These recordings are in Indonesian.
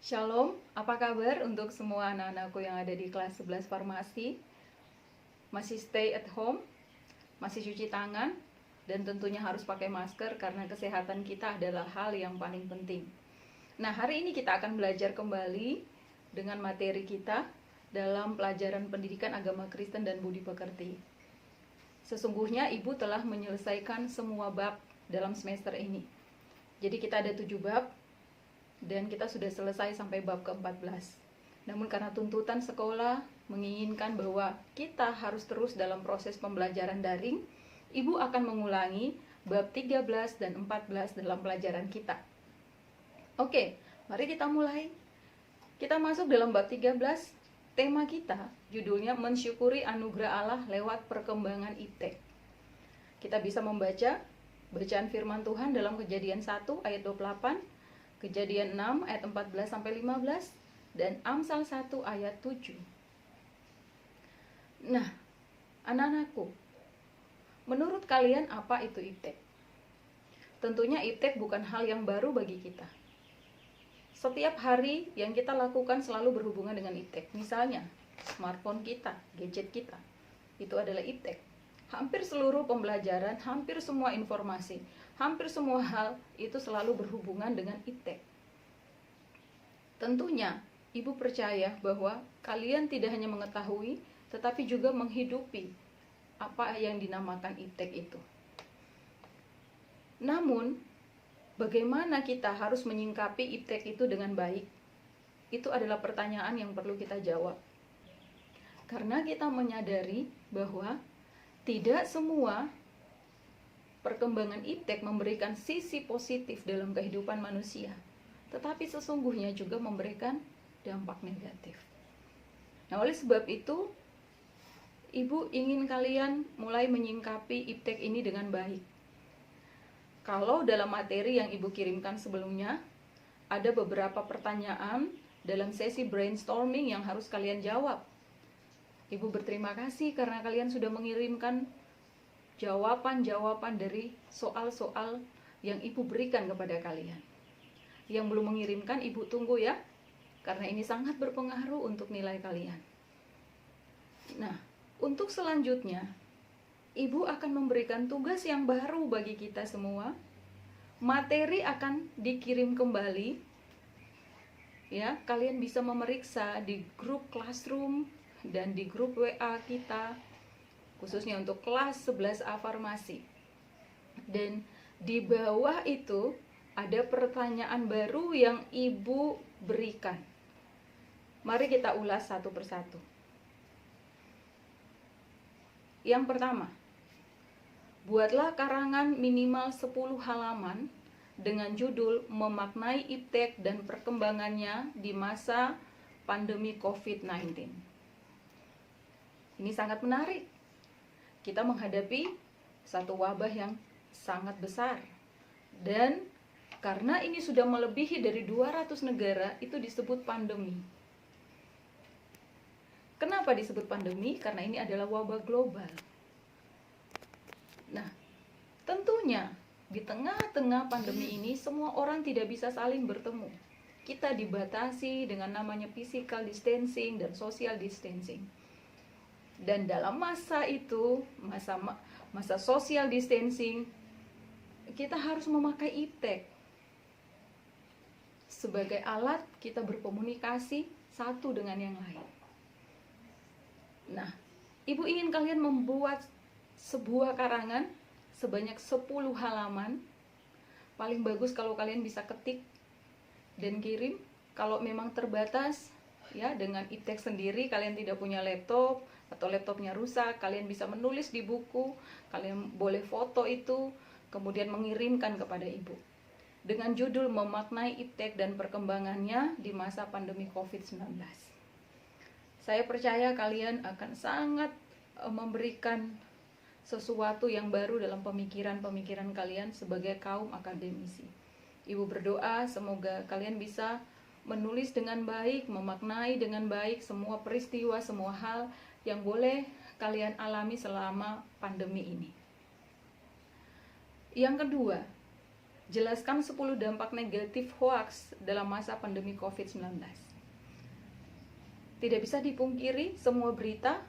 Shalom, apa kabar untuk semua anak-anakku yang ada di kelas 11 farmasi? Masih stay at home, masih cuci tangan, dan tentunya harus pakai masker karena kesehatan kita adalah hal yang paling penting. Nah, hari ini kita akan belajar kembali dengan materi kita dalam pelajaran pendidikan agama Kristen dan budi pekerti. Sesungguhnya ibu telah menyelesaikan semua bab dalam semester ini. Jadi kita ada 7 bab, dan kita sudah selesai sampai bab ke-14. Namun karena tuntutan sekolah menginginkan bahwa kita harus terus dalam proses pembelajaran daring, ibu akan mengulangi bab 13 dan 14 dalam pelajaran kita. Oke, mari kita mulai. Kita masuk dalam bab 13. Tema kita judulnya mensyukuri anugerah Allah lewat perkembangan iptek. Kita bisa membaca bacaan firman Tuhan dalam Kejadian 1 ayat 28, Kejadian 6 ayat 14 sampai 15, dan Amsal 1 ayat 7. Nah, anak-anakku, menurut kalian apa itu iptek? Tentunya iptek bukan hal yang baru bagi kita. Setiap hari yang kita lakukan selalu berhubungan dengan iptek. Misalnya, smartphone kita, gadget kita, itu adalah iptek. Hampir seluruh pembelajaran, hampir semua informasi, hampir semua hal itu selalu berhubungan dengan iptek. Tentunya, ibu percaya bahwa kalian tidak hanya mengetahui, tetapi juga menghidupi apa yang dinamakan iptek itu. Namun, bagaimana kita harus menyingkapi iptek itu dengan baik? Itu adalah pertanyaan yang perlu kita jawab. Karena kita menyadari bahwa tidak semua perkembangan iptek memberikan sisi positif dalam kehidupan manusia, tetapi sesungguhnya juga memberikan dampak negatif. Nah, oleh sebab itu, ibu ingin kalian mulai menyingkapi iptek ini dengan baik. Kalau dalam materi yang ibu kirimkan sebelumnya, ada beberapa pertanyaan dalam sesi brainstorming yang harus kalian jawab. Ibu berterima kasih karena kalian sudah mengirimkan jawaban-jawaban dari soal-soal yang ibu berikan kepada kalian. Yang belum mengirimkan, ibu tunggu ya, karena ini sangat berpengaruh untuk nilai kalian. Nah, untuk selanjutnya, ibu akan memberikan tugas yang baru bagi kita semua. Materi akan dikirim kembali. Ya, kalian bisa memeriksa di grup classroom dan di grup WA kita, khususnya untuk kelas 11A farmasi. Dan di bawah itu ada pertanyaan baru yang ibu berikan. Mari kita ulas satu persatu. Yang pertama, buatlah karangan minimal 10 halaman dengan judul Memaknai Iptek dan Perkembangannya di Masa Pandemi COVID-19. Ini sangat menarik. Kita menghadapi satu wabah yang sangat besar. Dan karena ini sudah melebihi dari 200 negara, itu disebut pandemi. Kenapa disebut pandemi? Karena ini adalah wabah global. Nah, tentunya di tengah-tengah pandemi ini semua orang tidak bisa saling bertemu. Kita dibatasi dengan namanya physical distancing dan social distancing. Dan dalam masa itu, masa social distancing, kita harus memakai iptek sebagai alat kita berkomunikasi satu dengan yang lain. Nah, ibu ingin kalian membuat sebuah karangan sebanyak 10 halaman. Paling bagus kalau kalian bisa ketik dan kirim. Kalau memang terbatas, ya, dengan iptek sendiri, kalian tidak punya laptop atau laptopnya rusak, kalian bisa menulis di buku, kalian boleh foto itu, kemudian mengirimkan kepada ibu. Dengan judul Memaknai Iptek dan Perkembangannya di Masa Pandemi COVID-19. Saya percaya kalian akan sangat memberikan sesuatu yang baru dalam pemikiran-pemikiran kalian sebagai kaum akademisi. Ibu berdoa semoga kalian bisa menulis dengan baik, memaknai dengan baik semua peristiwa, semua hal yang boleh kalian alami selama pandemi ini. Yang kedua, Jelaskan 10 dampak negatif hoaks dalam masa pandemi COVID-19. Tidak bisa dipungkiri, semua berita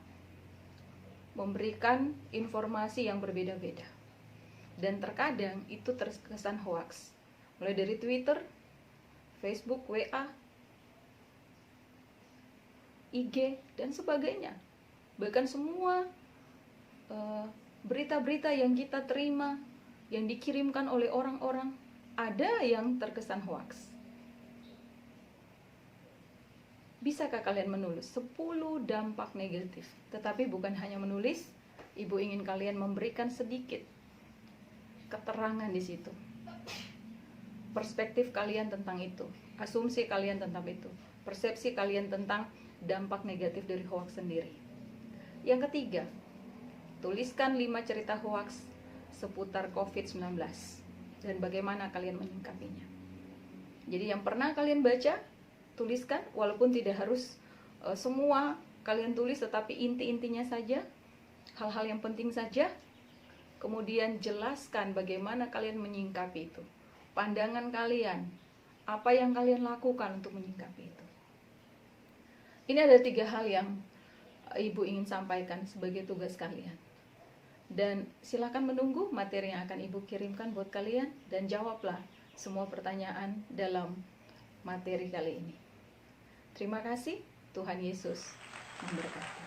memberikan informasi yang berbeda-beda. Dan terkadang itu terkesan hoaks. Mulai dari Twitter, Facebook, WA, IG, dan sebagainya. Bahkan semua berita-berita yang kita terima, yang dikirimkan oleh orang-orang, ada yang terkesan hoaks. Bisakah kalian menulis 10 dampak negatif? Tetapi bukan hanya menulis, Ibu ingin kalian memberikan sedikit keterangan di situ. Perspektif kalian tentang itu, asumsi kalian tentang itu, persepsi kalian tentang dampak negatif dari hoaks sendiri. Yang ketiga, tuliskan 5 cerita hoaks seputar COVID-19 dan bagaimana kalian menyikapinya. Jadi yang pernah kalian baca, tuliskan, walaupun tidak harus semua kalian tulis, tetapi inti-intinya saja, hal-hal yang penting saja. Kemudian jelaskan bagaimana kalian menyikapi itu, pandangan kalian, apa yang kalian lakukan untuk menyikapi itu. Ini ada 3 hal yang Ibu ingin sampaikan sebagai tugas kalian. Dan silakan menunggu materi yang akan Ibu kirimkan buat kalian, dan jawablah semua pertanyaan dalam materi kali ini. Terima kasih, Tuhan Yesus memberkati.